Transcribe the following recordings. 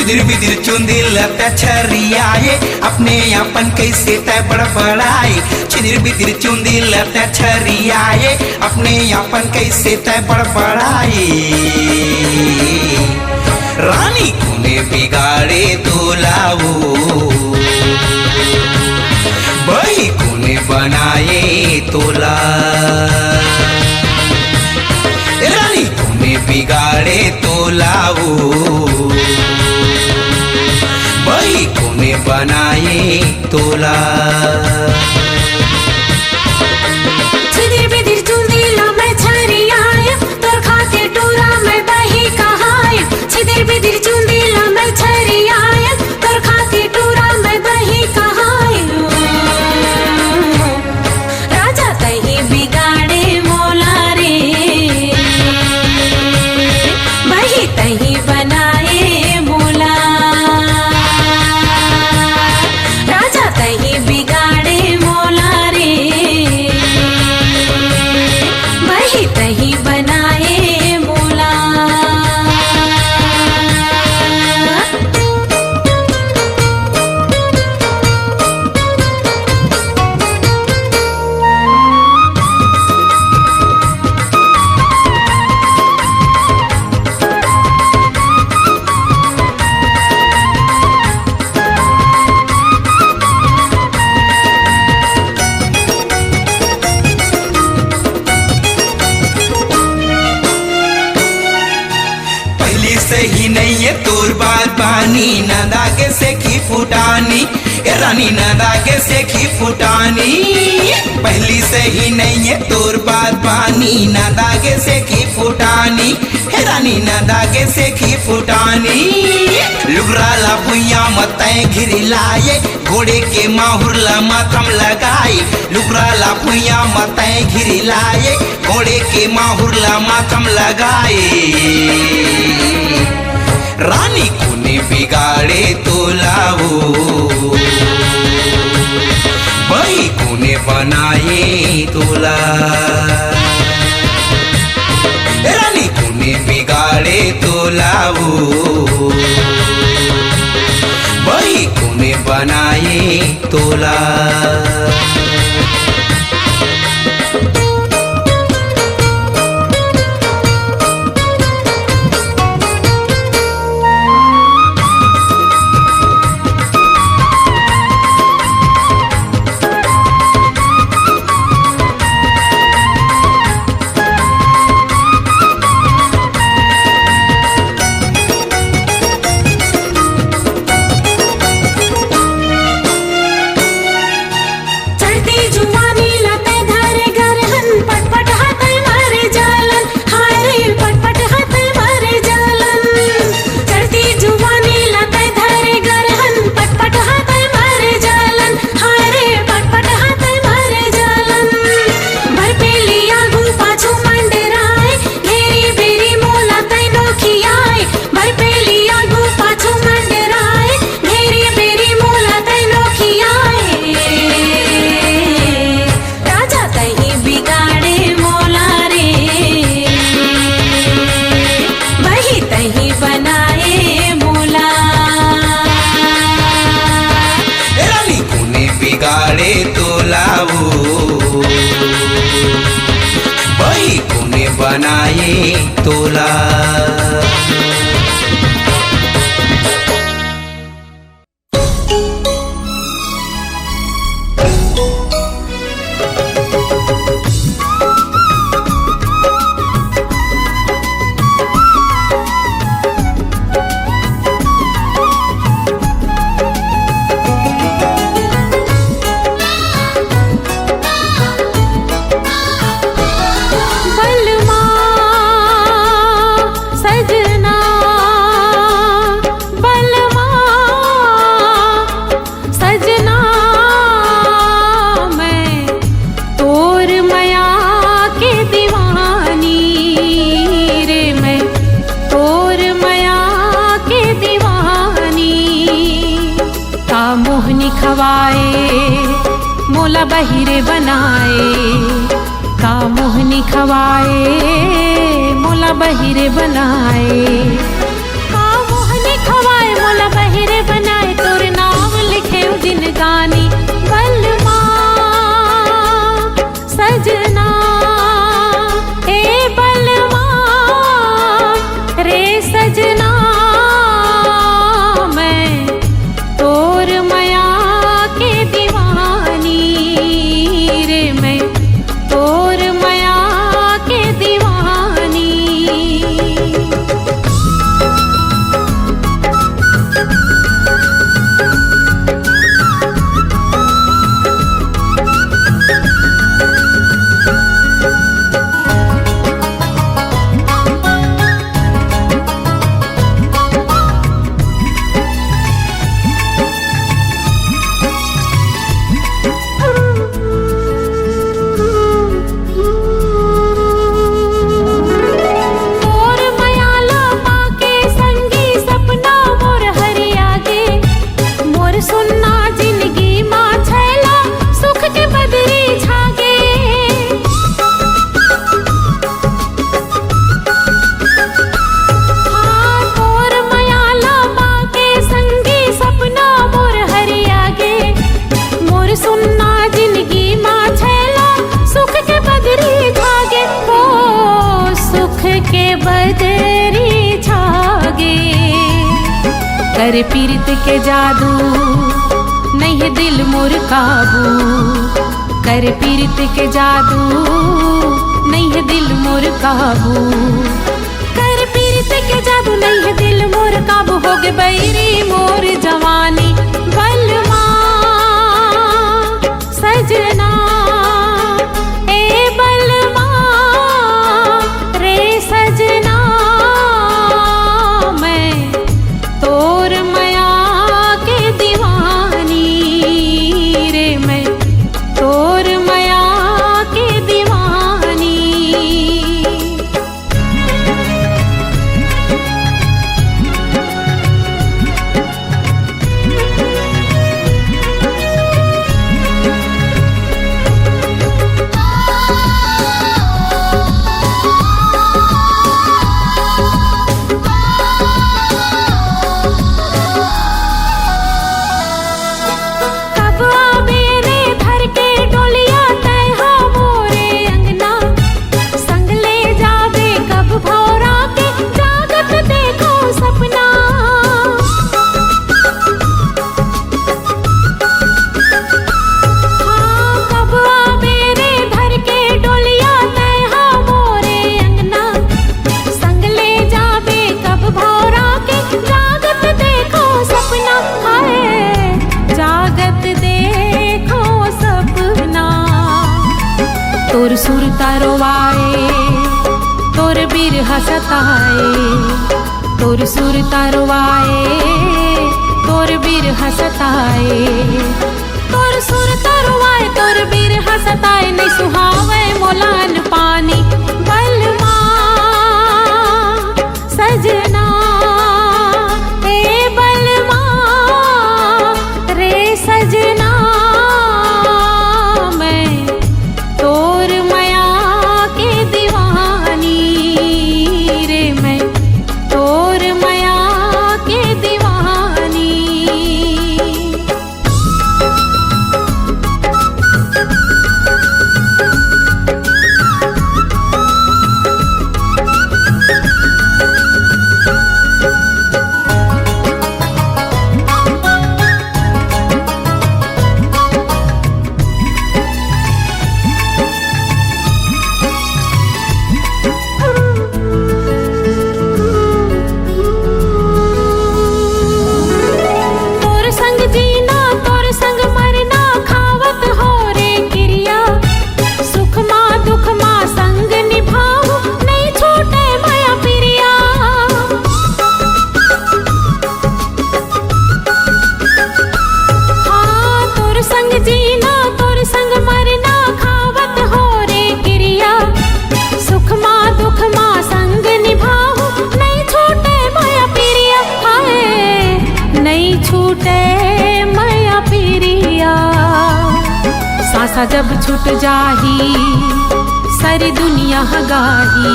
बिदिर बिदिर चुंदिल छरियाए अपने अपन कैसे तय बड़बड़ाए। छिदिर बिदिर चुंदिल छरियाए अपने अपन कैसे तय बड़बड़ाए। रानी कोने बिगाड़े दुलाओ बही कोने बनाए तोला। रानी कोने बिगाड़े तोलाओ बनाए तोला। छिदिर बिदिर चुंदीला मैं छरियाए तोर खातिर टूरा मैं बही कहाए। छिदिर बिदिर चुंदीला मैं छरियाए तोर खातिर टूरा मैं बही कहाए। राजा तही बिगाड़े मोला रे बही तही बनाए मोला। राजा तही बिगाड़े मोला रे बही तही बनाए मोला। पहली से ही नहीं है तोर बात पानी ना दागे से की फुटानी। ए रानी ना दागे से की फुटानी। पहली से ही नहीं है तोर बात पानी ना दागे से की फुटानी। हे रानी ना दागे से की फुटानी। लुगरा ला भुइया मतै घिरी लाए घोड़े के माहुर ला माथम लगाई। लुगरा ला भुइया मतै घिरी लाए घोड़े के माहुर ला माथम लगाए। रानी कोने बिगाड़े तोलाओ बही कोने बनाए तोला। रानी कोने बिगाड़े तोलाओ बही कोने बनाए तोला। बिगाड़े तोलाओ बही कोने बनाए तोला। मोला बहिरे बनाए का मोहनी खवाए मोला बहिरे बनाए का मोहनी खवाए मोला बहिरे बनाए तोर नाम लिखे दिन गानी बलमा सजना ए बलमा रे सजना कर पीरत के जादू नहीं है दिल मोर काबू, कर पीरत के जादू नहीं है दिल मोर काबू, कर पीरत के जादू नहीं है दिल मोर काबू। हो गए बैरी मोर जवानी बलवा सजना ए बलवा रे सजना, मैं तोर मया के दीवानी रे, मैं तोर मया के दीवानी। तोर सुर तारोवाए तोर बिरहा सताए, तोर सुर तारोवाए तोर बिरहा सताए, तोर सुर तारोवाए तोर बिरहा सताए। नहीं सुहावे मोलान पानी बलवा सजना ए बलवा रे सजना, सासा जब छूट जाही सारी दुनिया हगाही,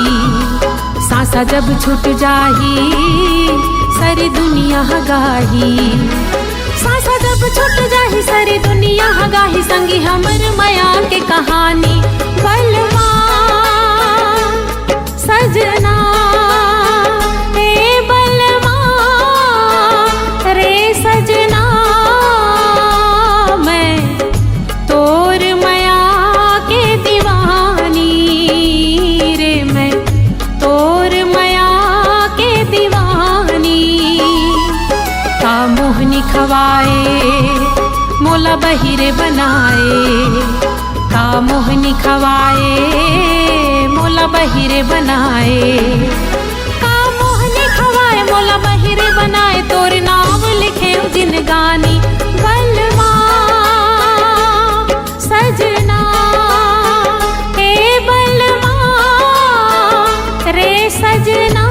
सासा जब छूट जाही सारी दुनिया हगाही, सासा जब छूट जाही सारी दुनिया हगाही। संगी हमर माया के कहानी बलवा सजना ए बलवा रे सजना, मोहनी खवाए मोला बहिरे बनाए, का मोहनी खवाए मोला बहिरे बनाए, का मोहनी खवाए मोला बहिरे बनाए। तोर नाम लिखे जिनगानी बलवा सजना ए बलवा रे सजना,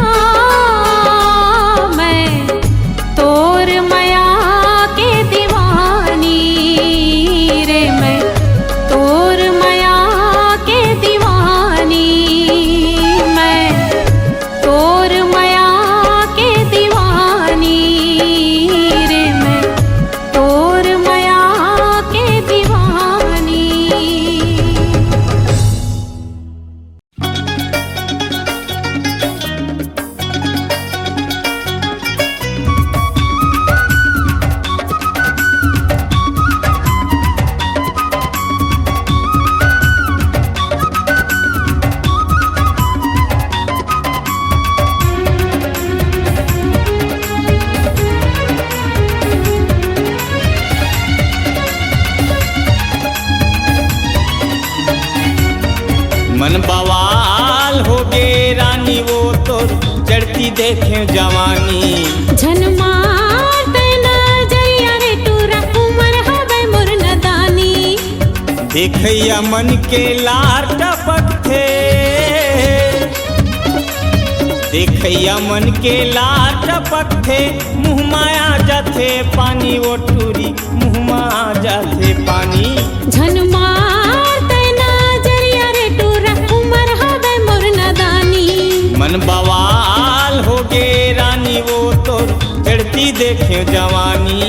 चढ़ती देखे जवानी। झन मारते नजरिया रे टूरा उमर हवे मोर नदानी। देखैया मन के लार टपकथे, देखैया मन के लार टपकथे, मुँह माया जाथे पानी वो टूरी, मुँह माया जाथे पानी। झन मारते नजरिया रे टूरा उमर हवे मोर नदानी। मन बवाल हो गे रानी वो तोर चढ़ती देखे जवानी।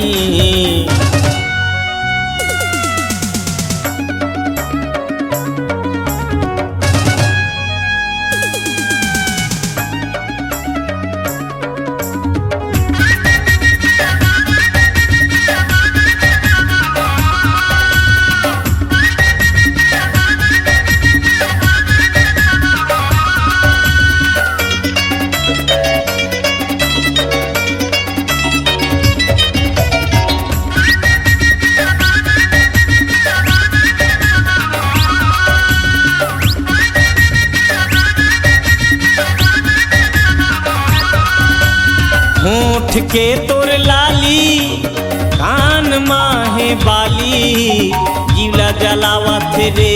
होठ के तोर लाली कान माहे बाली, जीवला जलावा थे रे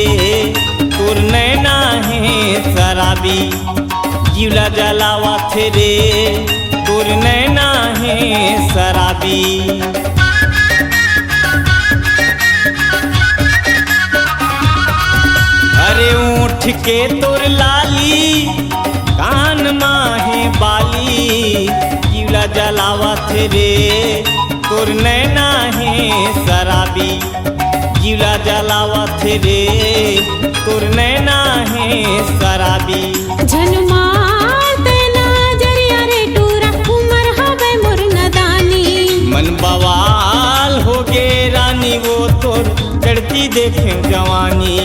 तोर नैना है शराबी। जीवला जलावा थे रे तोर नैना है शराबी। अरे ऊँट के तोर लाली कान माहे बाली, जीवला जलावा थे रे तोर नैना है शराबी। जीवला जलावा थे रे तोर नैना है शराबी। झन मारते नजरिया रे टूरा उमर हवे मोर नदानी। मन बवाल हो गे रानी वो तोर चढ़ती देखे जवानी।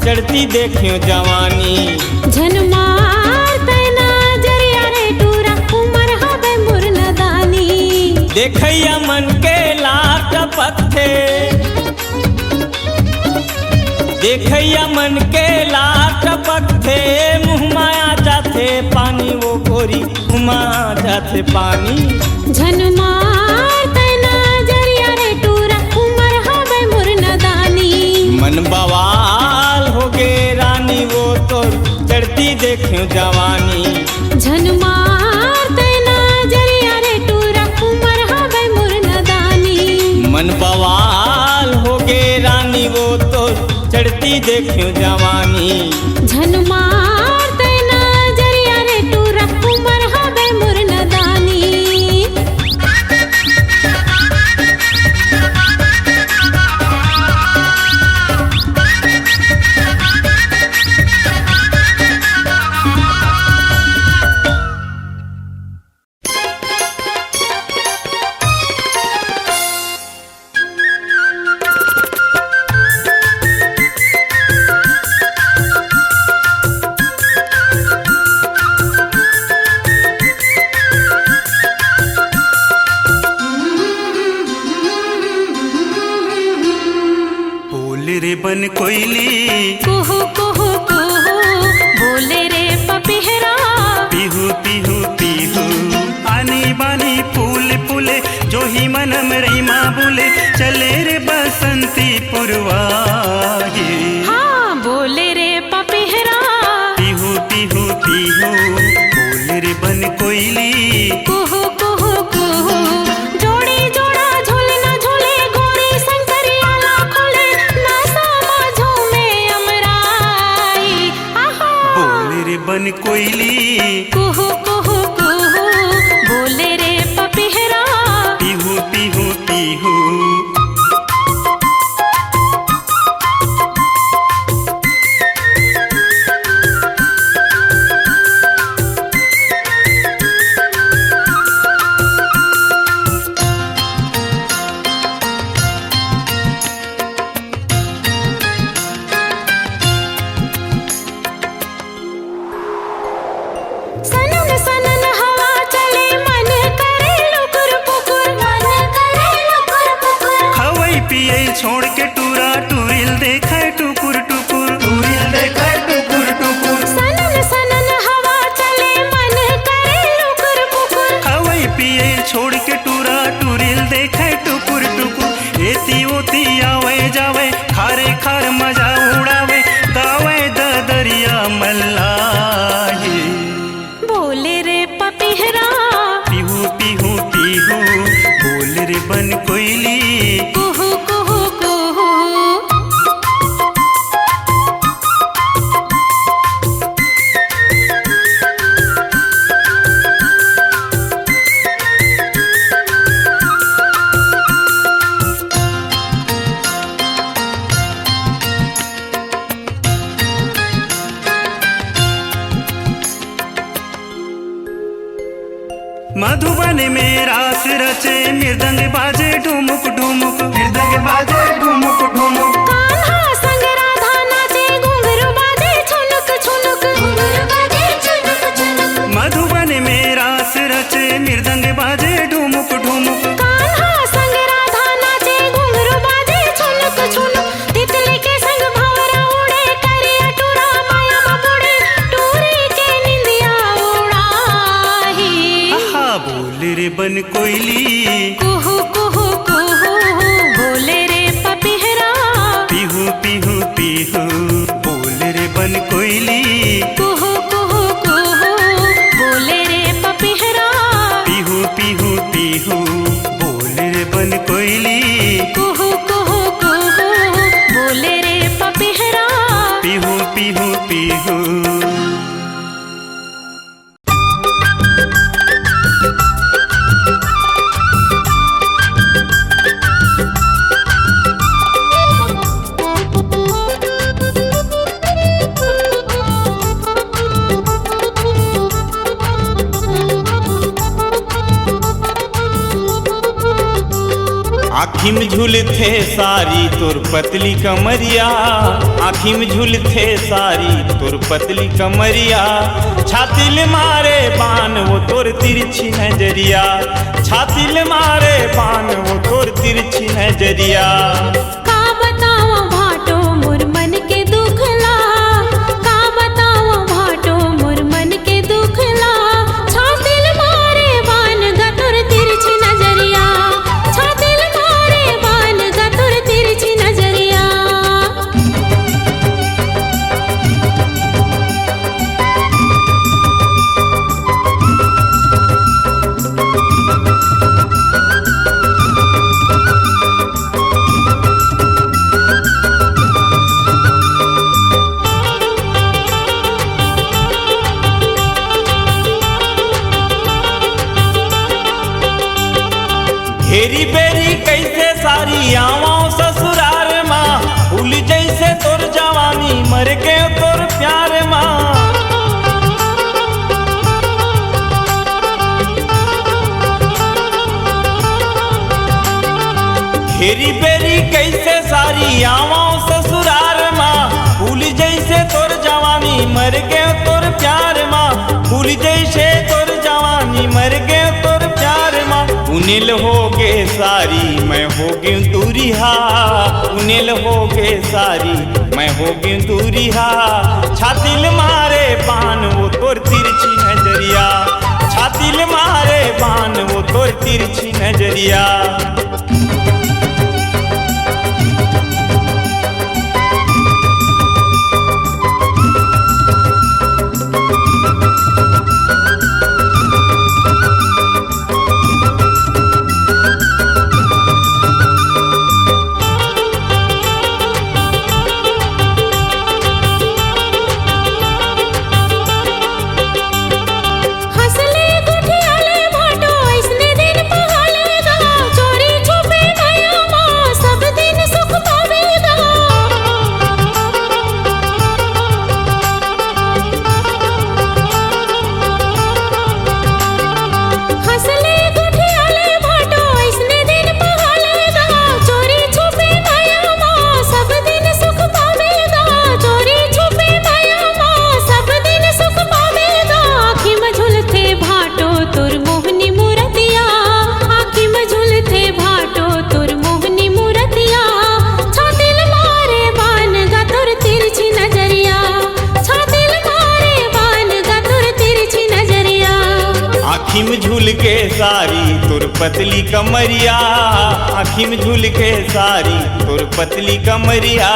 चढ़ती देखियो जवानी। झन मारते नजरिया रे टूरा उमर हवे मोर नदानी। देखैया मन के लाट पत्थे, देखैया मन के लाट पत्थे, मुँह माया जाते पानी वो गोरी, मुँह माया जाते पानी। झन मारते नजरिया रे टूरा उमर हवे मोर नदानी। मन बवाल हो गे रानी वो तोर चढ़ती देखियो जवानी। झन मारते नजरिया रे टूरा उमर हवे मोर नदानी। मन बवाल हो गे रानी वो तोर चढ़ती देखियो जवानी। झन मारते नजरिया रे टूरा उमर हवे मोर नदानी। रे बन कोयली कुहू कुहू कुहू बोले रे पपीहरा पीहू पीहू पीहू आनी बानी फूल फूले जो ही मनम रईमा बोले चले रे बसंती पुरवाही हाँ बोले रे पपीहरा पीहू पीहू पीहू बोल रे बन कोयली कुहू कुहू कुहू जोड़ी जोड़ा झूलना झूले गोरी शंकरिया ला खोले नासा माझो में अमराई आहा बोल रे बन कोयली कुहू कुहू कुहू बोले रे पपीहरा पीहू पीहू पीहू सनन सनन हवा चले मन करे लुकुर पुकुर मन करे लुकुर पुकुर खवई पिए छोड़ के टूरा टूरिल देखा टुकुर टुकुर टूरिल देखा टुकुर टुकुर सनन सनन हवा चले मन करे लुकुर पुकुर खवई पिए छोड़ के टूरा टूरिल देखा टुकुर टुकुर एती ओती आवे जावे खारे खार मजा उड़ावे गावे दरिया मल्लाही बोले रे पपीहरा पीहू पीहू पीहू बोल रे बन कोयली कुहू कुहू कुहू मधुबन में रास रचे मृदंग बाजे ढुमुक ढुमुक मृदंग बाजे ढुमुक ढुमुक कान्हा संग राधा नाचे घुंघरू बाजे छुनुक छुनुक घुंघरू बाजे छुनुक छुनुक मधुबन में रास रचे मृदंग बाजे ढुमुक ढुमुक कान्हा संग राधा नाचे घुंघरू बाजे छुनुक छुनुक तितली के संग भंवरा उड़े करे अटूरा माया मपुड़े टूरी के निंदिया उड़ाही आहा बोल रे बन कोयली कुहू कुहू कुहू बोले रे पपीहरा पीहू पीहू पीहू बोल रे बन कोयली कुहू कुहू कुहू बोले रे पपीहरा पीहू पीहू पीहू बोल रे बन कोयली कुहू कुहू कुहू बोले रे पपीहरा पीहू पीहू पीहू आँखी में झूलते सारी तोर पतली कमरिया आँखी में झूलते सारी तोर पतली कमरिया छाती ले मारे बान वो तोर तिरछी नजरिया छाती ले मारे बान वो तोर तिरछी नजरिया का बताओ भाटो मोर मन के दुखला का बताओ भाटो मोर मन के दुखला छातिल मारे बान गतुर तिरछी नजरिया छातिल मारे बान गतुर तिरछी नजरिया घेरी बेरी कैसे सारी आवाओ ससुरार माँ भूल जैसे तोर जवानी मर के तोर प्यार माँ घेरी बेरी कैसे सारी आवाओ ससुरार माँ भूल जैसे तोर जवानी मर के तोर प्यार माँ भूल जैसे तोर जवानी मर के तोर प्यार माँ उन उनिल हो गे सारी मैं हो गई दूरिहा, उनिल हो गे सारी मैं हो गई दूरिहा। छातिल मारे बान वो तोर तिरछी नजरिया, छातिल मारे बान वो तोर तिरछी नजरिया। आँखी में झूल के सारी तुर पतली कमरिया, आँखी में झूल के सारी तुर पतली कमरिया।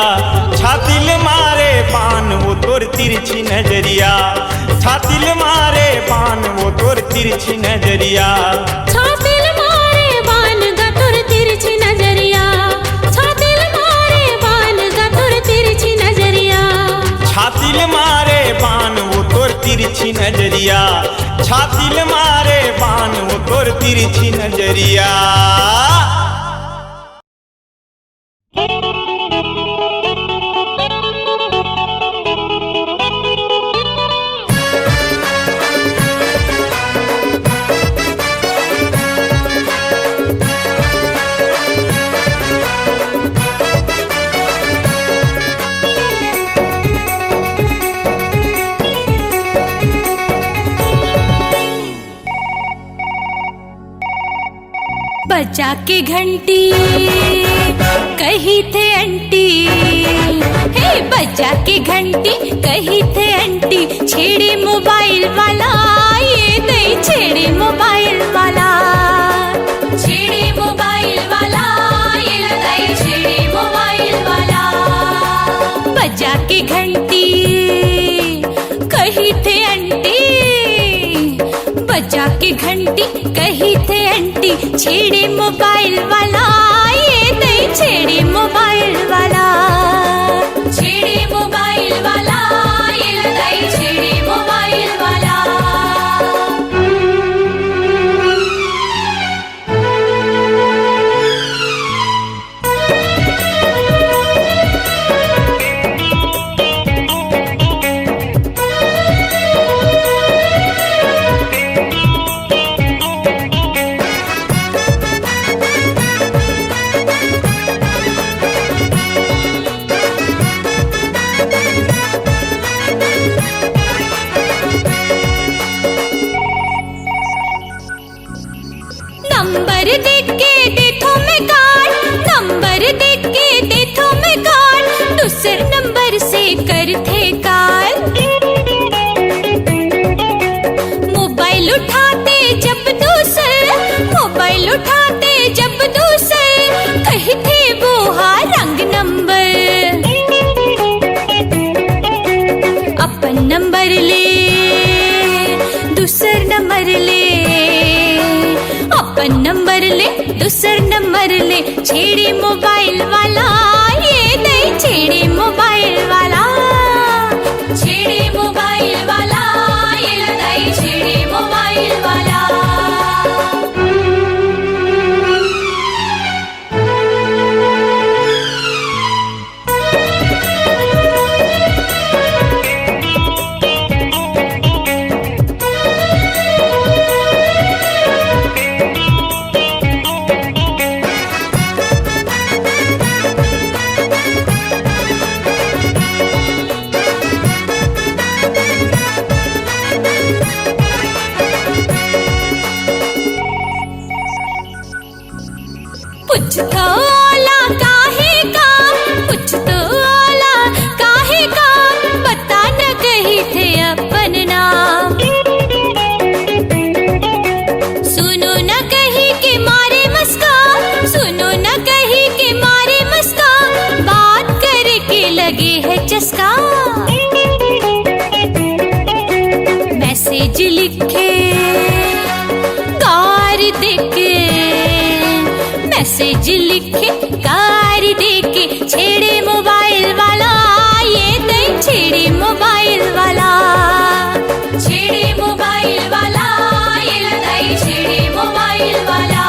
छातिल मारे बान वो तोर तिरछी नजरिया, छातिल मारे बान वो तोर तिरछी नजरिया। छातिल मारे बान गा तोर तिरछी नजरिया, छातिल मारे बान गा तोर तिरछी नजरिया। छातिल मारे बान वो तोर तिरछी नजरिया, छातिल मारे बान वो तोर तिरछी नजरिया। बजा के घंटी कही थे अंटी, हे बजा के घंटी कही थे अंटी। छेड़े मोबाइल वाला ये नहीं छेड़े मोबाइल वाला, छेड़े मोबाइल वाला ये लगाई छेड़े मोबाइल वाला। बजा के घंटी कही थे अंटी, बजा के घंटी कही थे अंटी। छेड़े मोबाइल वाला ये नहीं छेड़े मोबाइल वाला, छेड़े मोबाइल वाला ये लगाई छेड़े मोबाइल वाला। नंबर देख के देथो मैं कार्ड, नंबर देख के देथो मैं कार्ड। दूसरे नंबर से करथे कार, मोबाइल उठाते जब दूसर, मोबाइल उठाते जब दूसर। कहते वो हा रंग नंबर, अपन नंबर ले दूसर नंबर ले, अपन नंबर ले दूसर नंबर ले। छेड़े मोबाइल वाला ये नहीं छेड़े मोबाइल वाला, छेड़े मोबाइल वाला ये लगाई छेड़े मोबाइल वाला। कुछ तो ओला काहे का, कुछ तो ओला काहे का, बता न कही थे अपन नाम। सुनो न कही के मारे मस्का, सुनो न कही के मारे मस्का, बात करके लगे है चस्का। मैसेज लिखे कार देके, मैसेज लिखे कार देके, छेड़े मोबाइल वाला, ये नहीं छेड़े मोबाइल वाला, छेड़े मोबाइल वाला, ये लदाई छेड़े मोबाइल वाला।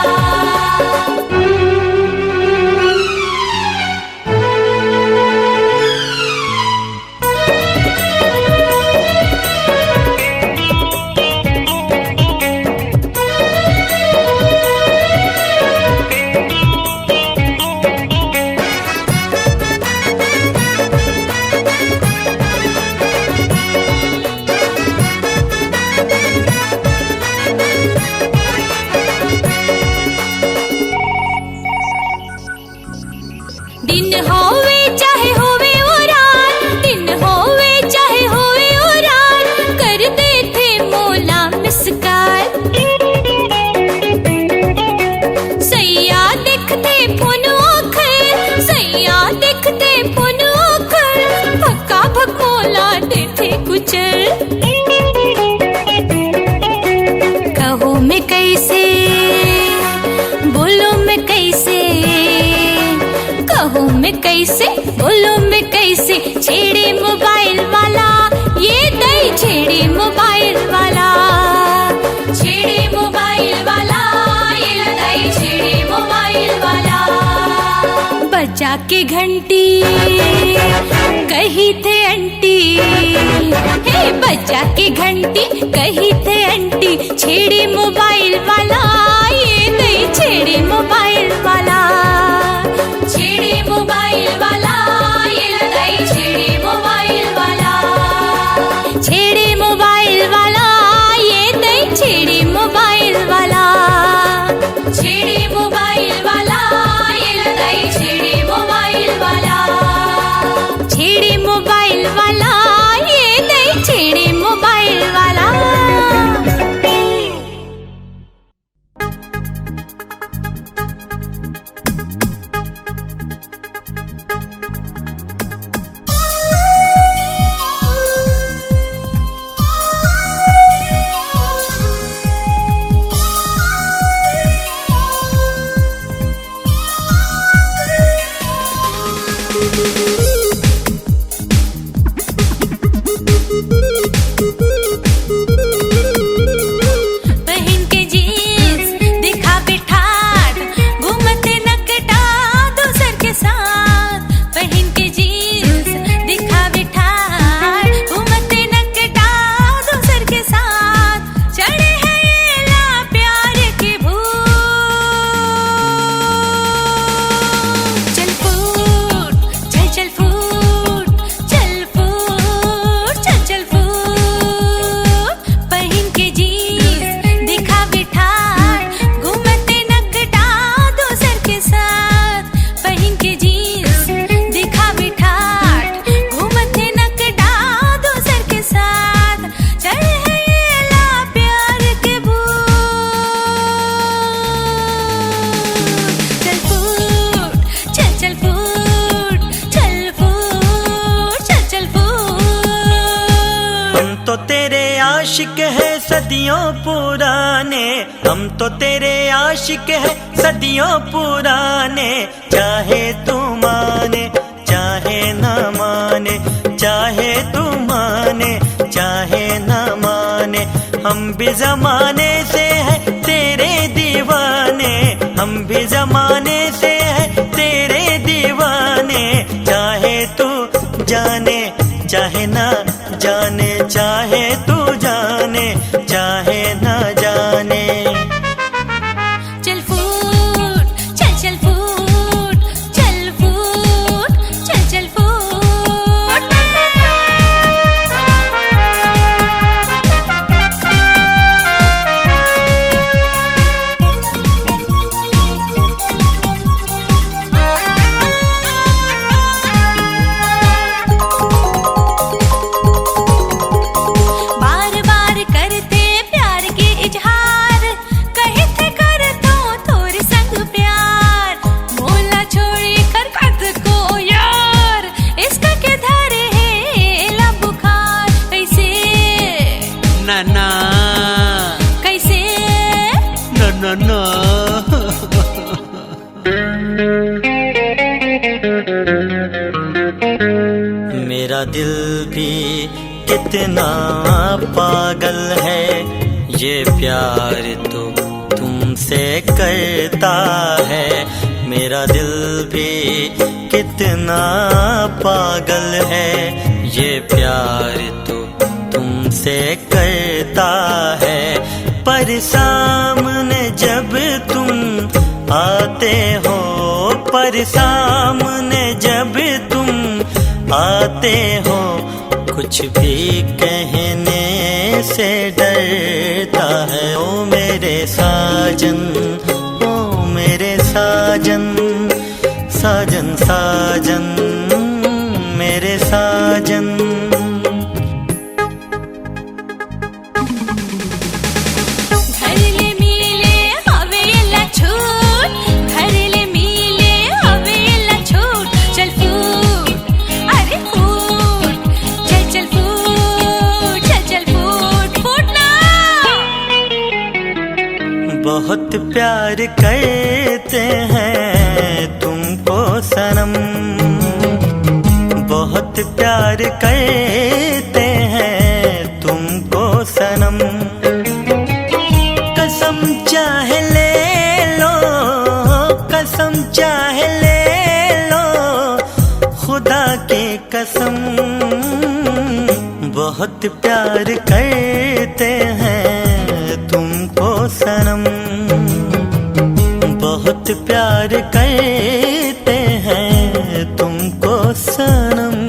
दिन होवे चाहे होवे वो रात, दिन होवे चाहे होवे वो रात, कर देते मोला मिसकाल। सैया देखते फोन ओखर, सैया देखते फोन ओखर, भक्का भक मोला देते कुचल। कहो मैं कैसे, बोलो मैं कैसे, कहो मैं कैसे, बोलो मैं कैसे, छेड़े मोबाइल वाला, ये दई छेड़े मोबाइल वाला, छेड़े मोबाइल वाला, ये लदाई छेड़े मोबाइल वाला। बजा के घंटी कही थे अंटी, हे बजा के घंटी कही थे अंटी, छेड़े मोबाइल वाला, ये दई छेड़े मोबाइल वाला, छेड़े मोबाइल वाला, ये लदाई छेड़े मोबाइल वाला, छेड़े मोबाइल वाला, ये दई छेड़े मोबाइल वाला, छेड़े मोबाइल वाला, ये लदाई छेड़े मोबाइल वाला, छेड़े मोबाइल वाला, ये दई छेड़े मोबाइल वाला। पहन के जीन्स दिखा बिठात, घूमते नकटा दूसर के साथ, पहन के जीन्स दिखा बिठात, घूमते नकटा दूसर के साथ, चढ़े हैं ये ला प्यार के भूत। चल फूट, चल चल फूट, चल फूट, चल चल फूट, पहन के जीन्स दिखा बिठात, घूमते नकटा दूसर के साथ, पहन के जीन्स दिखा बिठात, घूमते नकटा दूसर के साथ, चढ़े हैं ये ला प्यार के भूत। चल फूट, चल चल फूट, चल फूट, चल चल फूट। हम तो तेरे आशिक है सदियों पुराने, हम तो तेरे आशिक है सदियों पुराने, चाहे तू माने चाहे न माने, चाहे तू माने चाहे न माने, हम भी जमाने से है तेरे दीवाने, हम भी जमाने से है तेरे दीवाने, चाहे तू जाने चाहे ना जाने, चाहे तू जाने चाहे ना जाने। चल फूट, चल चल फूट, चल फूट, चल चल फूट। मेरा दिल भी कितना पागल है, ये प्यार तो तुमसे करता है। मेरा दिल भी कितना पागल है, ये प्यार तो तुमसे करता है। पर सामने जब तुम आते हो, पर सामने जब तुम आते हो, कुछ भी कहने से डरता है। ओ मेरे साजन, ओ मेरे साजन, साजन साजन मेरे साजन। बहुत प्यार करते हैं तुमको सनम, बहुत प्यार करते हैं तुमको सनम। कसम चाहे ले लो, कसम चाहे ले लो, खुदा की कसम। बहुत प्यार करते हैं तुमको सनम, बहुत प्यार करते हैं तुमको सनम।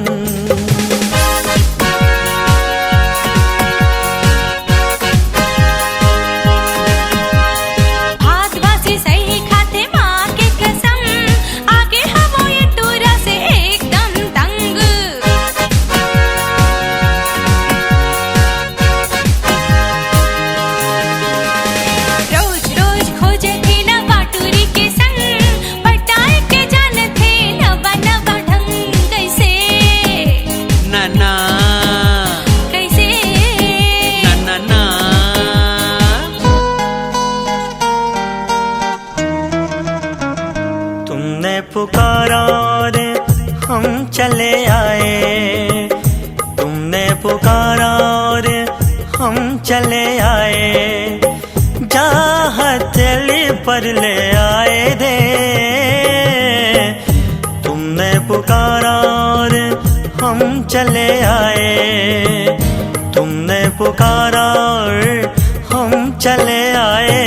पुकारा और हम चले आए, तुमने पुकारा और हम चले आए। जहाँ हथेली पर ले आए थे, तुमने पुकारा और हम चले आए, तुमने पुकारा और हम चले आए।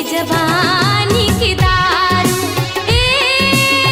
जवानी की दारू ए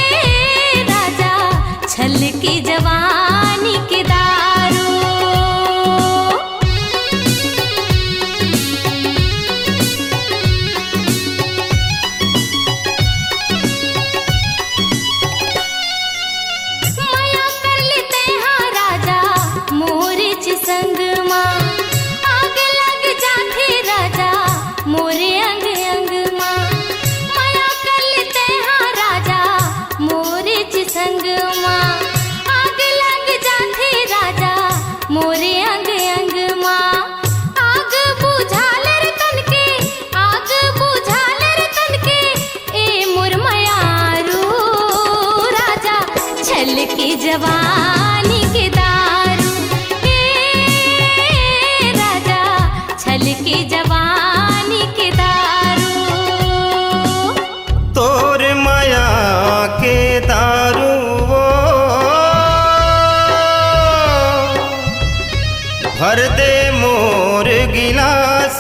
भरे मोर गिलास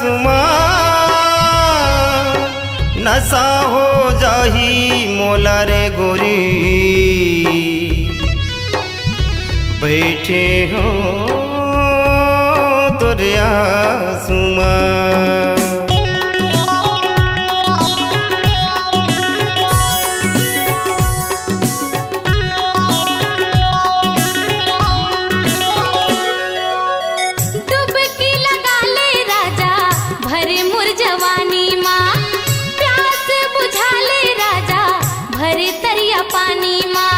नशा हो जाही मोला रे गोरी बैठे हो तोरे आसुमा डुबकी लगा ले राजा भरे मुर जवानी माँ प्यास बुझा ले राजा भरे तरिया पानी माँ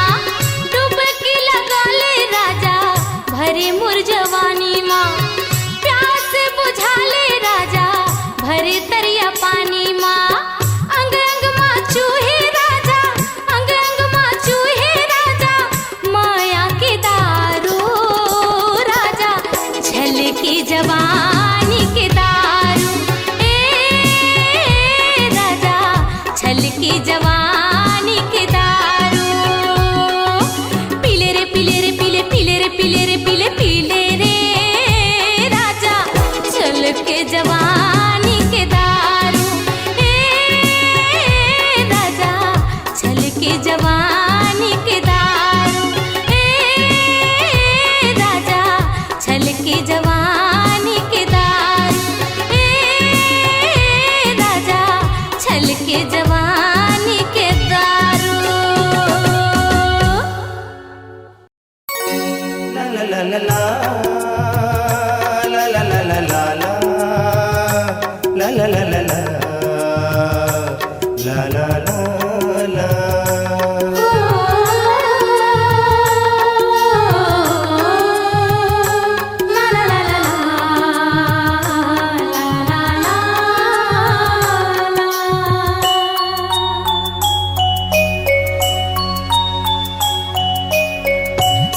डुबकी लगा ले राजा भरे मुर जवानी माँ प्यास बुझा ले राजा भरे तरिया पानी माँ अंग अंग माँ चूहे राजा अंग अंग माँ चूहे राजा माया के दारू राजा छलकी जवानी के दारू ए राजा छलकी जवानी के दारू पीले रे पीले रे पीले पीले रे पीले रे पीले पीले रे राजा छलके जवानी के दारू ए राजा छलके जवानी के दारू ए राजा छलके जवानी के दारू ए राजा छलके जवानी के दारू La la la la la la la la la la la la la la la la la la la la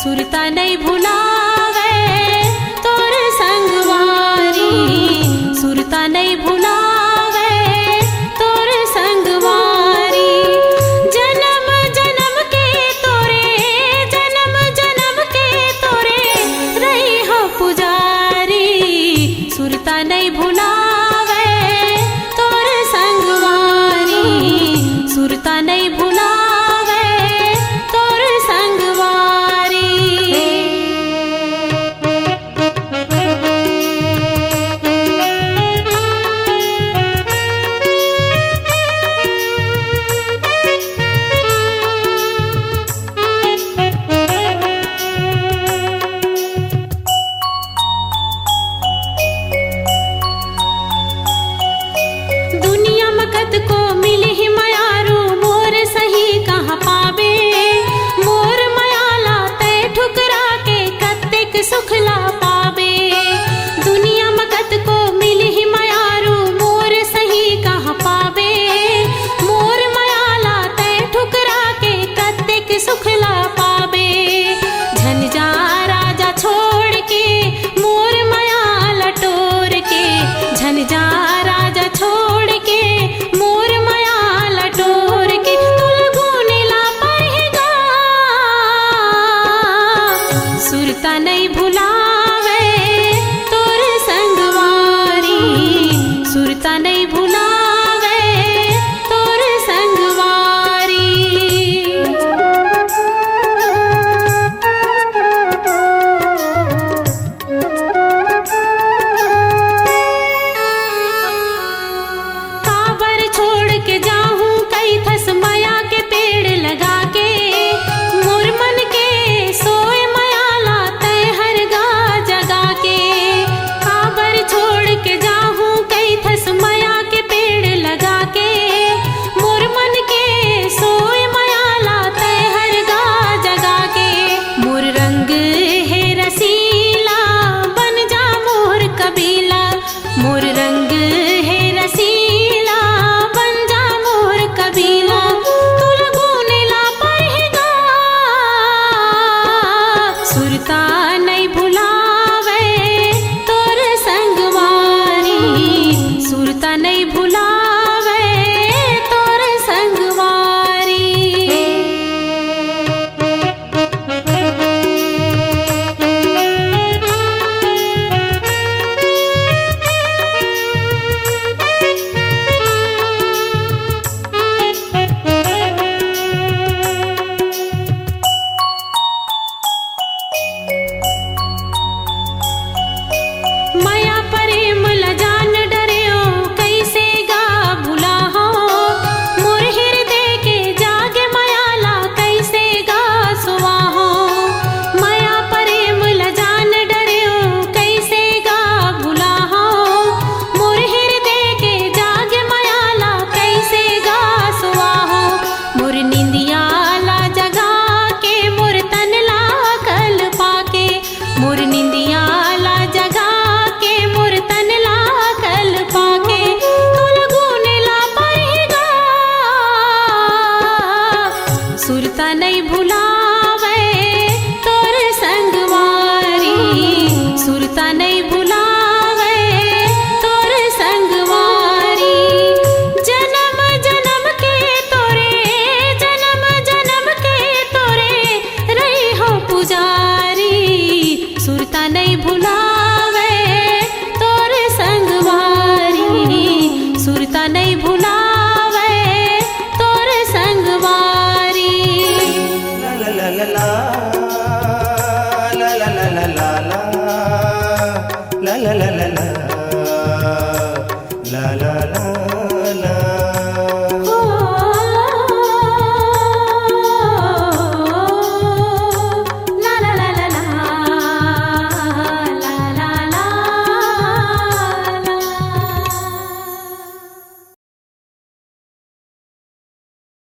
सुरता नहीं भुलावे तोर संगवारी सुरता नहीं भुलावे तोर संगवारी जन्म जन्म के तोरे जन्म जन्म के तोरे रही हो पुजारी सुरता नहीं भुला